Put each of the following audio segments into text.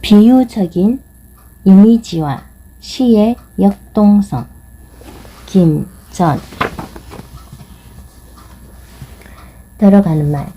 비유적인 이미지와 시의 역동성. 김전. 들어가는 말.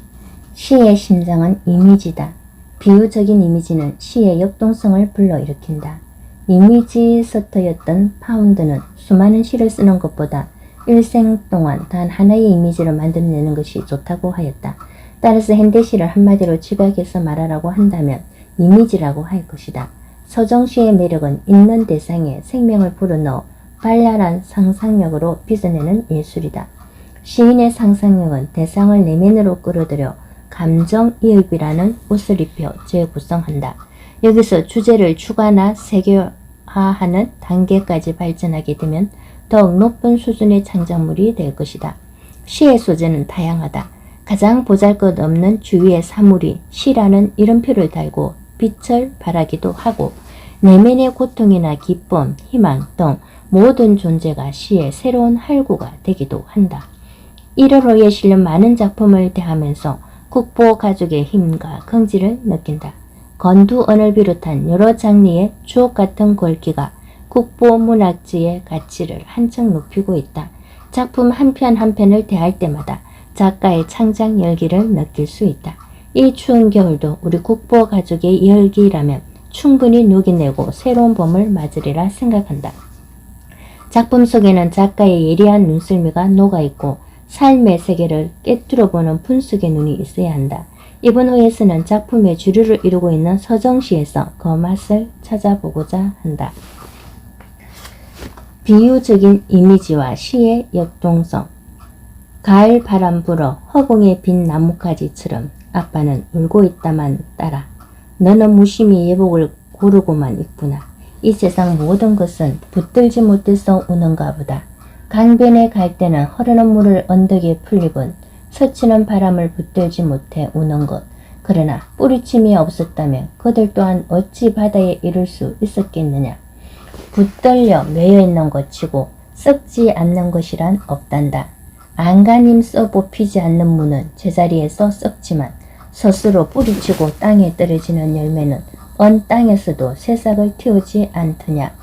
시의 심장은 이미지다. 비유적인 이미지는 시의 역동성을 불러일으킨다. 이미지 서터였던 파운드는 수많은 시를 쓰는 것보다 일생 동안 단 하나의 이미지를 만들어내는 것이 좋다고 하였다. 따라서 현대시를 한마디로 집약해서 말하라고 한다면 이미지라고 할 것이다. 서정시의 매력은 읽는 대상에 생명을 불어넣어 발랄한 상상력으로 빚어내는 예술이다. 시인의 상상력은 대상을 내면으로 끌어들여 감정이입이라는 옷을 입혀 재구성한다. 여기서 주제를 추가나 세계화하는 단계까지 발전하게 되면 더욱 높은 수준의 창작물이 될 것이다. 시의 소재는 다양하다. 가장 보잘것없는 주위의 사물이 시라는 이름표를 달고 빛을 발하기도 하고 내면의 고통이나 기쁨, 희망 등 모든 존재가 시의 새로운 활구가 되기도 한다. 이를 호에 실린 많은 작품을 대하면서 국보 가족의 힘과 긍지를 느낀다. 건두언을 비롯한 여러 장르의 주옥같은 글귀가 국보 문학지의 가치를 한층 높이고 있다. 작품 한 편 한 편을 대할 때마다 작가의 창작 열기를 느낄 수 있다. 이 추운 겨울도 우리 국보 가족의 열기라면 충분히 녹여내고 새로운 봄을 맞으리라 생각한다. 작품 속에는 작가의 예리한 눈썰미가 녹아있고 삶의 세계를 깨뚫어보는 분석의 눈이 있어야 한다. 이번 호에서는 작품의 주류를 이루고 있는 서정시에서 그 맛을 찾아보고자 한다. 비유적인 이미지와 시의 역동성. 가을 바람 불어 허공에 빈 나뭇가지처럼 아빠는 울고 있다만 딸아, 너는 무심히 예복을 고르고만 있구나. 이 세상 모든 것은 붙들지 못해서 우는가 보다. 강변에 갈 때는 흐르는 물을 언덕에 풀리곤 스치는 바람을 붙들지 못해 우는 것. 그러나 뿌리침이 없었다면 그들 또한 어찌 바다에 이를 수 있었겠느냐. 붙들려 매여있는 것치고 썩지 않는 것이란 없단다. 안간힘 써 뽑히지 않는 무는 제자리에서 썩지만 스스로 뿌리치고 땅에 떨어지는 열매는 언 땅에서도 새싹을 틔우지 않더냐.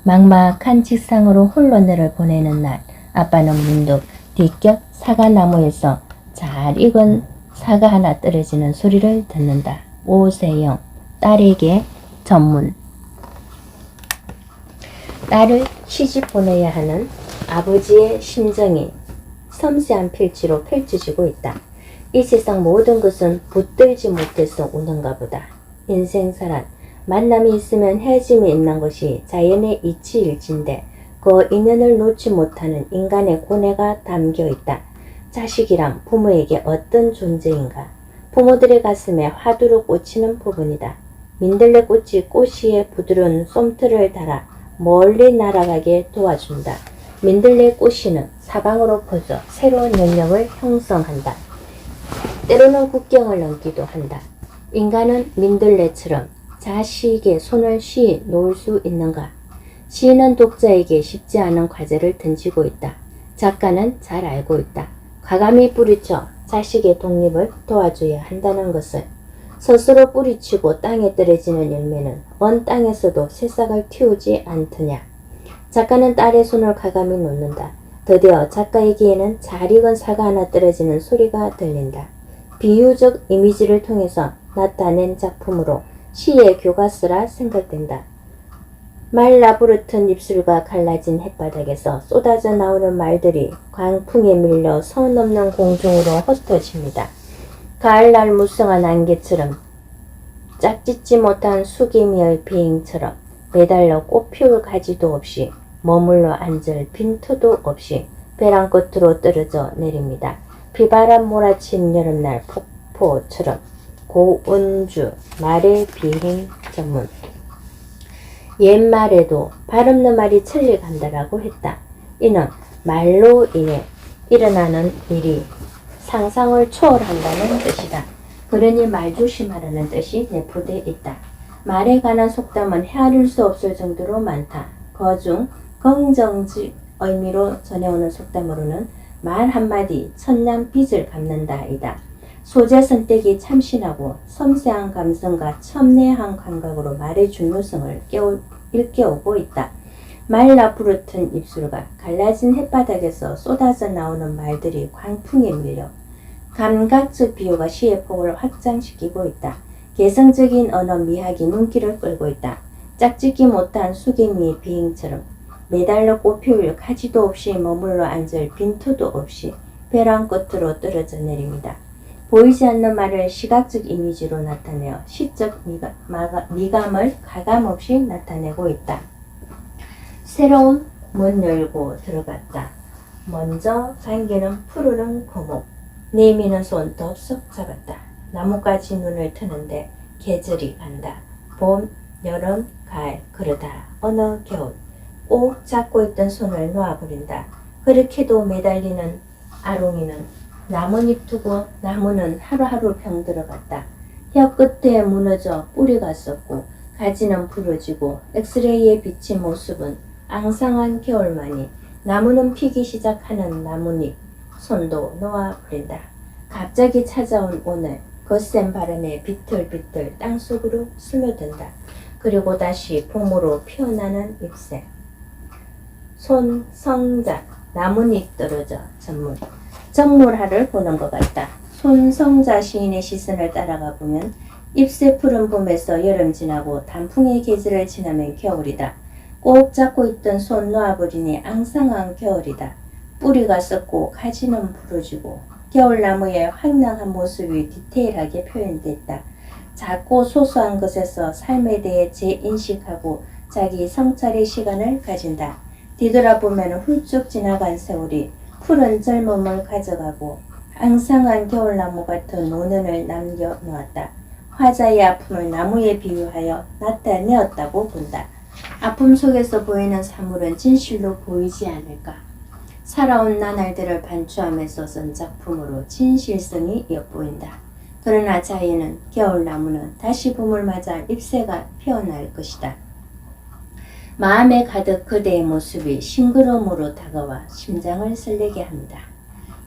막막한 직상으로 홀로 내를 보내는 날, 아빠는 문득 뒤곁 사과나무에서 잘 익은 사과 하나 떨어지는 소리를 듣는다. 오세영. 딸에게 전문. 딸을 시집 보내야 하는 아버지의 심정이 섬세한 필지로 펼쳐지고 있다. 이 세상 모든 것은 붙들지 못해서 우는가 보다. 인생사란 만남이 있으면 헤어짐이 있는 것이 자연의 이치일진데 그 인연을 놓지 못하는 인간의 고뇌가 담겨있다. 자식이란 부모에게 어떤 존재인가. 부모들의 가슴에 화두로 꽂히는 부분이다. 민들레꽃이 꽃이에 부드러운 솜털을 달아 멀리 날아가게 도와준다. 민들레꽃이는 사방으로 퍼져 새로운 영역을 형성한다. 때로는 국경을 넘기도 한다. 인간은 민들레처럼 자식의 손을 쉬이 놓을 수 있는가? 시인은 독자에게 쉽지 않은 과제를 던지고 있다. 작가는 잘 알고 있다. 과감히 뿌리쳐 자식의 독립을 도와줘야 한다는 것을. 스스로 뿌리치고 땅에 떨어지는 열매는 언 땅에서도 새싹을 틔우지 않더냐. 작가는 딸의 손을 과감히 놓는다. 드디어 작가의 귀에는 잘 익은 사과 하나 떨어지는 소리가 들린다. 비유적 이미지를 통해서 나타낸 작품으로 시의 교과서라 생각된다. 말라부르튼 입술과 갈라진 햇바닥에서 쏟아져 나오는 말들이 광풍에 밀려 선 넘는 공중으로 흩어집니다. 가을날 무성한 안개처럼 짝짓지 못한 수개미의 비행처럼 매달려 꽃피울 가지도 없이 머물러 앉을 빈터도 없이 벼랑 끝으로 떨어져 내립니다. 비바람 몰아친 여름날 폭포처럼. 고은주. 말의 비행 전문. 옛말에도 발 없는 말이 천리 간다라고 했다. 이는 말로 인해 일어나는 일이 상상을 초월한다는 뜻이다. 그러니 말조심하라는 뜻이 내포되어 있다. 말에 관한 속담은 헤아릴 수 없을 정도로 많다. 그중 긍정적 의미로 전해오는 속담으로는 말 한마디 천냥 빚을 갚는다이다. 소재 선택이 참신하고 섬세한 감성과 첨예한 감각으로 말의 중요성을 일깨우고 있다. 말라 부르튼 입술과 갈라진 햇바닥에서 쏟아져 나오는 말들이 광풍에 밀려 감각적 비유가 시의 폭을 확장시키고 있다. 개성적인 언어 미학이 눈길을 끌고 있다. 짝짓기 못한 수개미의 비행처럼 매달려 꽃피울 가지도 없이 머물러 앉을 빈터도 없이 벼랑 끝으로 떨어져 내립니다. 보이지 않는 말을 시각적 이미지로 나타내어 시적 미감을 가감없이 나타내고 있다. 새로운 문 열고 들어갔다. 먼저 당기는 푸르른 고목, 내미는 손 덥석 잡았다. 나뭇가지 눈을 트는데 계절이 간다. 봄, 여름, 가을, 그러다 어느 겨울 꼭 잡고 있던 손을 놓아버린다. 그렇게도 매달리는 아롱이는 나뭇잎 두고 나무는 하루하루 병들어갔다. 혀 끝에 무너져 뿌리가 썩고 가지는 부러지고 엑스레이에 비친 모습은 앙상한 겨울만이 나무는 피기 시작하는 나뭇잎 손도 놓아버린다. 갑자기 찾아온 오늘 거센 바람에 비틀비틀 땅속으로 스며든다. 그리고 다시 봄으로 피어나는 잎새. 손, 성자, 나뭇잎 떨어져 전문. 정물화를 보는 것 같다. 손성자 시인의 시선을 따라가 보면 잎새 푸른 봄에서 여름 지나고 단풍의 계절을 지나면 겨울이다. 꼭 잡고 있던 손 놓아버리니 앙상한 겨울이다. 뿌리가 썩고 가지는 부러지고 겨울나무의 황량한 모습이 디테일하게 표현됐다. 작고 소소한 것에서 삶에 대해 재인식하고 자기 성찰의 시간을 가진다. 뒤돌아보면 훌쩍 지나간 세월이 푸른 젊음을 가져가고 앙상한 겨울나무 같은 노년을 남겨놓았다. 화자의 아픔을 나무에 비유하여 나타내었다고 본다. 아픔 속에서 보이는 사물은 진실로 보이지 않을까. 살아온 나날들을 반추하면서 쓴 작품으로 진실성이 엿보인다. 그러나 자연은 겨울나무는 다시 봄을 맞아 잎새가 피어날 것이다. 마음에 가득 그대의 모습이 싱그러움으로 다가와 심장을 설레게 합니다.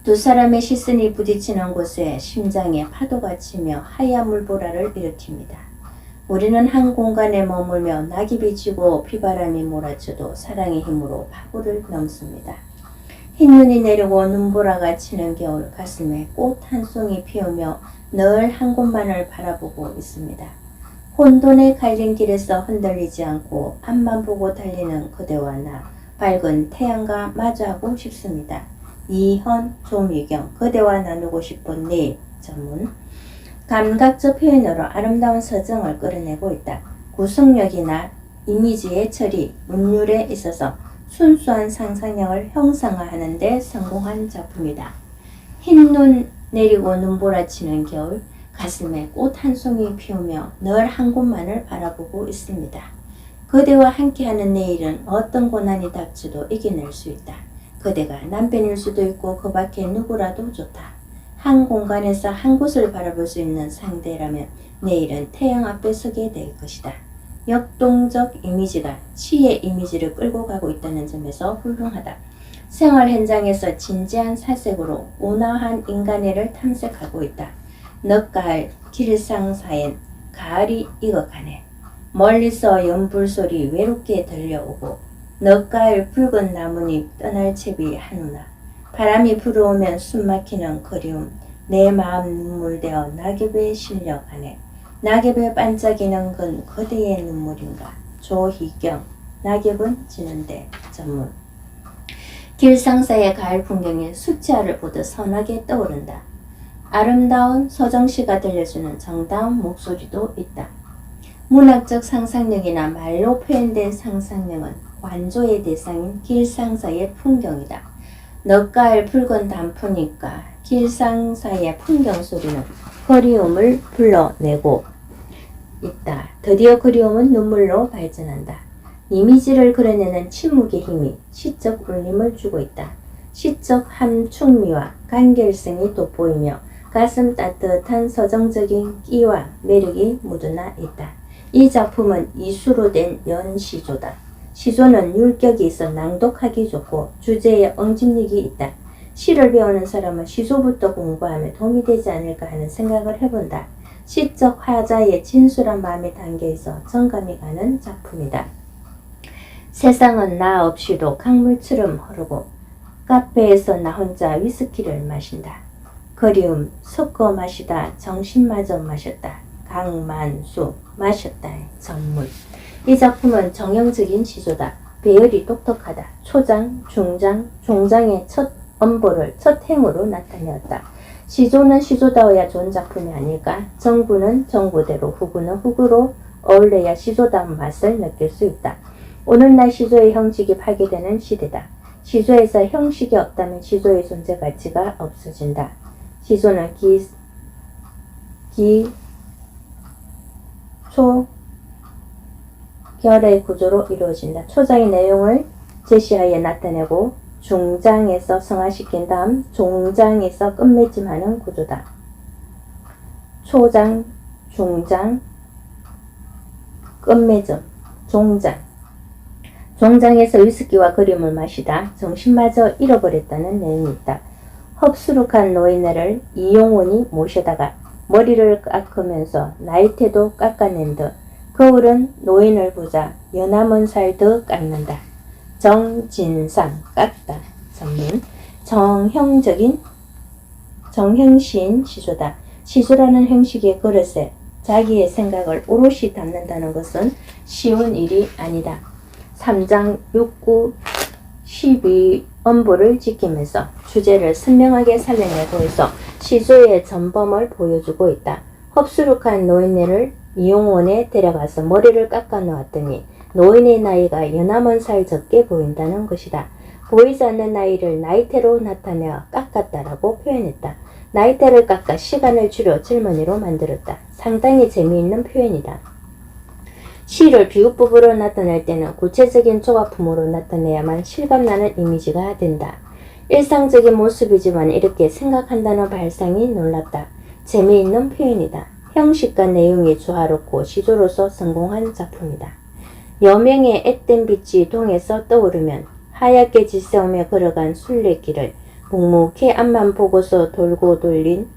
두 사람의 시선이 부딪히는 곳에 심장에 파도가 치며 하얀 물보라를 일으킵니다. 우리는 한 공간에 머물며 낙엽이 지고 비바람이 몰아쳐도 사랑의 힘으로 파고를 넘습니다. 흰눈이 내리고 눈보라가 치는 겨울 가슴에 꽃 한 송이 피우며 늘 한 곳만을 바라보고 있습니다. 혼돈의 갈림길에서 흔들리지 않고 앞만 보고 달리는 그대와 나 밝은 태양과 마주하고 싶습니다. 이현, 조미경, 그대와 나누고 싶은 내일 전문 감각적 표현으로 아름다운 서정을 끌어내고 있다. 구성력이나 이미지의 처리, 운율에 있어서 순수한 상상력을 형상화하는 데 성공한 작품이다. 흰눈 내리고 눈보라치는 겨울, 가슴에 꽃 한 송이 피우며 늘 한 곳만을 바라보고 있습니다. 그대와 함께하는 내일은 어떤 고난이 닥쳐도 이겨낼 수 있다. 그대가 남편일 수도 있고 그 밖에 누구라도 좋다. 한 공간에서 한 곳을 바라볼 수 있는 상대라면 내일은 태양 앞에 서게 될 것이다. 역동적 이미지가 시의 이미지를 끌고 가고 있다는 점에서 훌륭하다. 생활 현장에서 진지한 사색으로 온화한 인간애를 탐색하고 있다. 늦가을 길상사엔 가을이 익어가네. 멀리서 연불소리 외롭게 들려오고 늦가을 붉은 나뭇잎 떠날 채비 한우나 바람이 불어오면 숨막히는 그리움 내 마음 눈물되어 낙엽에 실려가네. 낙엽에 반짝이는 건 그대의 눈물인가. 조희경 낙엽은 지는데 전문 길상사의 가을 풍경이 수채화를 보듯 선하게 떠오른다. 아름다운 서정시가 들려주는 정다운 목소리도 있다. 문학적 상상력이나 말로 표현된 상상력은 관조의 대상인 길상사의 풍경이다. 늦가을 붉은 단풍잎과 길상사의 풍경 소리는 그리움을 불러내고 있다. 드디어 그리움은 눈물로 발전한다. 이미지를 그려내는 침묵의 힘이 시적 울림을 주고 있다. 시적 함축미와 간결성이 돋보이며 가슴 따뜻한 서정적인 끼와 매력이 묻어나 있다. 이 작품은 이수로 된 연시조다. 시조는 율격이 있어 낭독하기 좋고 주제에 응집력이 있다. 시를 배우는 사람은 시조부터 공부하면 도움이 되지 않을까 하는 생각을 해본다. 시적 화자의 진솔한 마음이 담겨있어 정감이 가는 작품이다. 세상은 나 없이도 강물처럼 흐르고 카페에서 나 혼자 위스키를 마신다. 그리움 섞어 마시다 정신마저 마셨다. 강만수 마셨다. 전문. 이 작품은 정형적인 시조다. 배열이 똑똑하다. 초장, 중장, 종장의 첫 엄보를 첫 행으로 나타내었다. 시조는 시조다워야 좋은 작품이 아닐까? 정구는 정구대로, 후구는 후구로 어울려야 시조다운 맛을 느낄 수 있다. 오늘날 시조의 형식이 파괴되는 시대다. 시조에서 형식이 없다면 시조의 존재 가치가 없어진다. 시조는 결의 구조로 이루어진다. 초장의 내용을 제시하여 나타내고 중장에서 성화시킨 다음 종장에서 끝맺음하는 구조다. 초장, 중장, 끝맺음, 종장. 종장에서 위스키와 그림을 마시다 정신마저 잃어버렸다는 내용이 있다. 흡수룩한 노인네를 이용원이 모셔다가 머리를 깎으면서 나이테도 깎아낸 듯 거울은 노인을 보자 연함은 살 더 깎는다. 정진상 깎다. 전문. 정형시인 시조다. 시조라는 형식의 그릇에 자기의 생각을 오롯이 담는다는 것은 쉬운 일이 아니다. 3장 6구 12엄보를 지키면서 주제를 선명하게 살려내고 있어 시조의 전범을 보여주고 있다. 흡수룩한 노인네를 이용원에 데려가서 머리를 깎아 놓았더니 노인의 나이가 연함은 살 적게 보인다는 것이다. 보이지 않는 나이를 나이테로 나타내어 깎았다라고 표현했다. 나이테를 깎아 시간을 줄여 젊은이로 만들었다. 상당히 재미있는 표현이다. 시를 비유법으로 나타낼 때는 구체적인 조각품으로 나타내야만 실감나는 이미지가 된다. 일상적인 모습이지만 이렇게 생각한다는 발상이 놀랍다. 재미있는 표현이다. 형식과 내용이 조화롭고 시조로서 성공한 작품이다. 여명의 앳된 빛이 동에서 떠오르면 하얗게 지새우며 걸어간 순례길을 묵묵히 앞만 보고서 돌고 돌린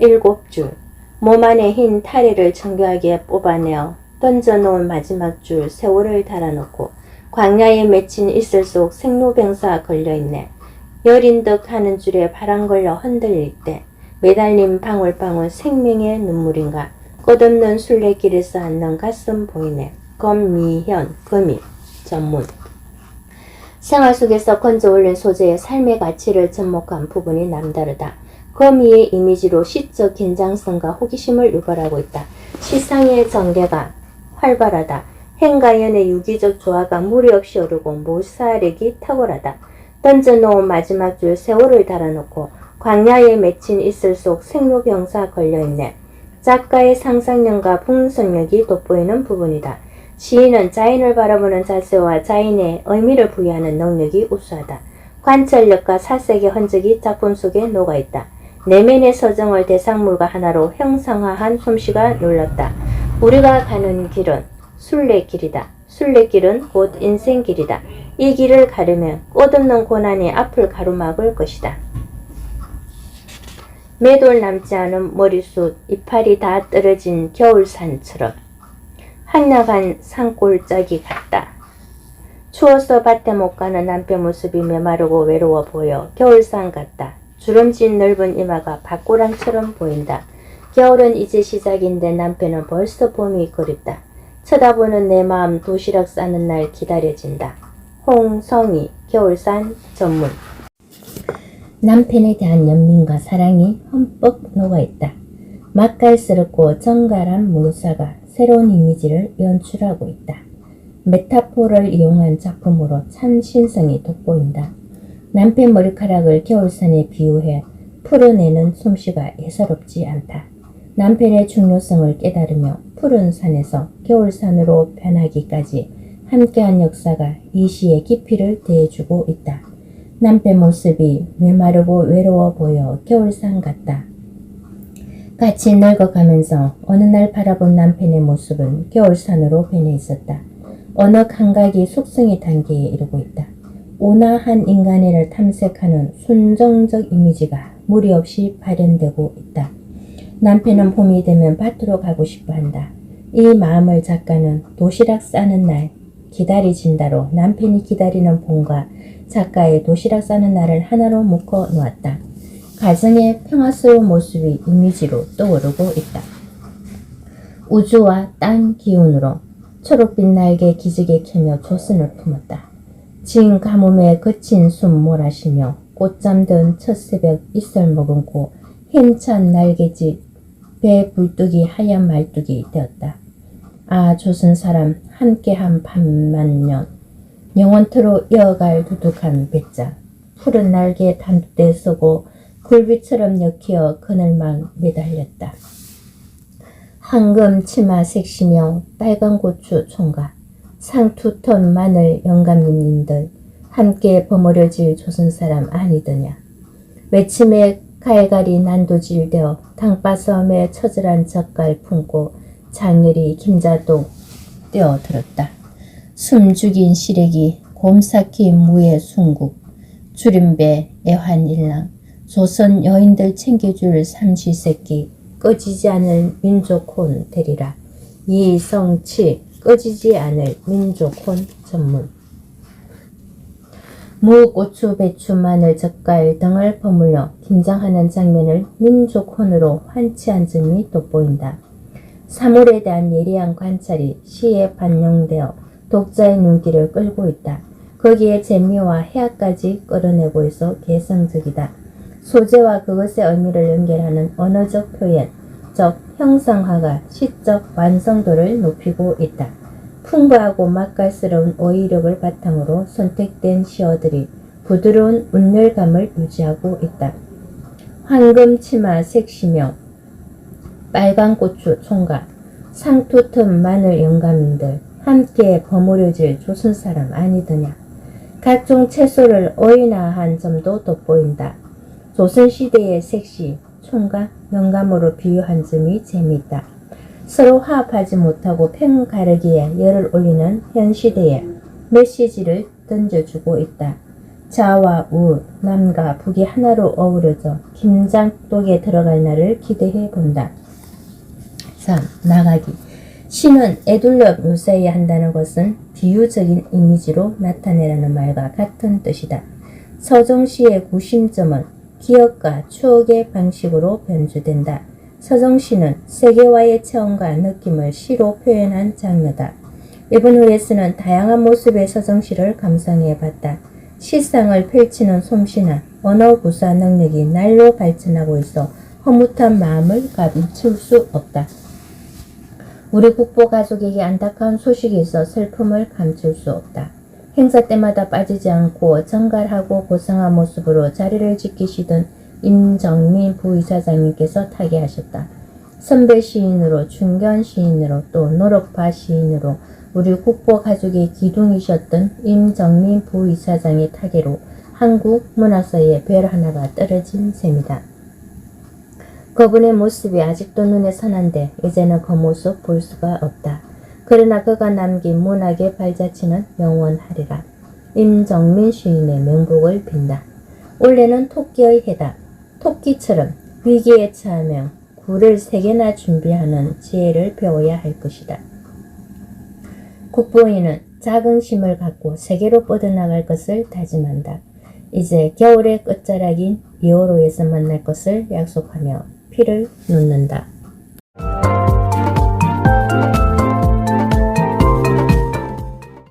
7줄, 몸 안에 흰 타래를 정교하게 뽑아내어 던져놓은 마지막 줄 세월을 달아놓고 광야에 맺힌 이슬 속 생로병사 걸려있네. 여린 듯 하는 줄에 바람 걸려 흔들릴 때 매달린 방울방울 생명의 눈물인가. 끝없는 순례길에서 앉는 가슴 보이네. 검미현, 금이, 전문. 생활 속에서 건져 올린 소재의 삶의 가치를 접목한 부분이 남다르다. 거미의 이미지로 시적 긴장성과 호기심을 유발하고 있다. 시상의 전개가 활발하다. 행과 연의 유기적 조화가 무리 없이 오르고 몰살력이 탁월하다. 던져놓은 마지막 줄 세월을 달아놓고 광야에 맺힌 이슬 속 생로병사 걸려있네. 작가의 상상력과 분석력이 돋보이는 부분이다. 시인은 자인을 바라보는 자세와 자인의 의미를 부여하는 능력이 우수하다. 관찰력과 사색의 흔적이 작품 속에 녹아있다. 내면의 서정을 대상물과 하나로 형상화한 솜씨가 놀랍다. 우리가 가는 길은 순례길이다. 순례길은 곧 인생길이다. 이 길을 가려면 끝없는 고난이 앞을 가로막을 것이다. 매돌 남지 않은 머리숱, 이파리 다 떨어진 겨울산처럼 한낮한 산골짜기 같다. 추워서 밭에 못 가는 남편 모습이 메마르고 외로워 보여 겨울산 같다. 주름진 넓은 이마가 밭고랑처럼 보인다. 겨울은 이제 시작인데 남편은 벌써 봄이 그립다. 쳐다보는 내 마음 도시락 싸는 날 기다려진다. 홍성희, 겨울산 전문. 남편에 대한 연민과 사랑이 흠뻑 녹아있다. 맛깔스럽고 정갈한 묘사가 새로운 이미지를 연출하고 있다. 메타포를 이용한 작품으로 참 신성이 돋보인다. 남편 머리카락을 겨울산에 비유해 풀어내는 솜씨가 예사롭지 않다. 남편의 중요성을 깨달으며 푸른 산에서 겨울산으로 변하기까지 함께한 역사가 이 시의 깊이를 더해주고 있다. 남편 모습이 메마르고 외로워 보여 겨울산 같다. 같이 늙어가면서 어느 날 바라본 남편의 모습은 겨울산으로 변해 있었다. 어느 감각이 숙성의 단계에 이르고 있다. 온화한 인간애를 탐색하는 순정적 이미지가 무리 없이 발현되고 있다. 남편은 봄이 되면 밭으로 가고 싶어 한다. 이 마음을 작가는 도시락 싸는 날 기다리진다로 남편이 기다리는 봄과 작가의 도시락 싸는 날을 하나로 묶어 놓았다. 가정의 평화스러운 모습이 이미지로 떠오르고 있다. 우주와 땅 기운으로 초록빛 날개 기지개 켜며 조슨을 품었다. 진 가뭄에 거친 숨 몰아쉬며 꽃잠 든 첫 새벽 이슬 머금고 힘찬 날개짓 배 굴뚝이 하얀 말뚝이 되었다. 아 조선 사람 함께한 반만년 영원토로 이어갈 두둑한 배짱 푸른 날개 단두대 서고 굴비처럼 엮여 그늘망 매달렸다. 황금 치마 색시며 빨간 고추 총각 상투톤 마늘 영감님들 함께 버무려질 조선사람 아니더냐. 외침에 갈갈이 난도질되어 당바섬에 처절한 젓갈 품고 장렬히 김자도 뛰어들었다. 숨죽인 시래기 곰삭히 무의 순국 주림배 애환일랑 조선 여인들 챙겨줄 삼시세끼 꺼지지 않을 민족혼 되리라. 이성치 꺼지지 않을 민족혼 전문. 무, 고추, 배추, 마늘, 젓갈 등을 버물려 김장하는 장면을 민족혼으로 환치한 점이 돋보인다. 사물에 대한 예리한 관찰이 시에 반영되어 독자의 눈길을 끌고 있다. 거기에 재미와 해학까지 끌어내고 있어 개성적이다. 소재와 그것의 의미를 연결하는 언어적 표현, 즉 형상화가 시적 완성도를 높이고 있다. 풍부하고 맛깔스러운 어휘력을 바탕으로 선택된 시어들이 부드러운 운율감을 유지하고 있다. 황금 치마 색시며 빨간 고추 총각, 상투 틈 마늘 영감인들 함께 버무려질 조선사람 아니더냐. 각종 채소를 어인화한 점도 돋보인다. 조선시대의 색시, 총각, 영감으로 비유한 점이 재미있다. 서로 화합하지 못하고 팽가르기에 열을 올리는 현 시대에 메시지를 던져주고 있다. 자와 우, 남과 북이 하나로 어우러져 김장독에 들어갈 날을 기대해 본다. 3. 나가기. 시는 애둘러 묘사해야 한다는 것은 비유적인 이미지로 나타내라는 말과 같은 뜻이다. 서정시의 구심점은 기억과 추억의 방식으로 변주된다. 서정시는 세계와의 체험과 느낌을 시로 표현한 장르다. 일본 후에서는 다양한 모습의 서정시를 감상해봤다. 시상을 펼치는 솜씨나 언어 구사 능력이 날로 발전하고 있어 허무한 마음을 감출 수 없다. 우리 국보 가족에게 안타까운 소식이 있어 슬픔을 감출 수 없다. 행사 때마다 빠지지 않고 정갈하고 고상한 모습으로 자리를 지키시던 임정민 부이사장님께서 타계하셨다. 선배 시인으로 중견 시인으로 또 노력파 시인으로 우리 국보 가족의 기둥이셨던 임정민 부이사장의 타계로 한국 문학사에 별 하나가 떨어진 셈이다. 그분의 모습이 아직도 눈에 선한데 이제는 그 모습 볼 수가 없다. 그러나 그가 남긴 문학의 발자취는 영원하리라. 임정민 시인의 명복을 빈다. 올해는 토끼의 해다. 토끼처럼 위기에 처하며 굴을 3개나 준비하는 지혜를 배워야 할 것이다. 국보인은 작은 힘을 갖고 세계로 뻗어나갈 것을 다짐한다. 이제 겨울의 끝자락인 2월호에서 만날 것을 약속하며 피를 놓는다.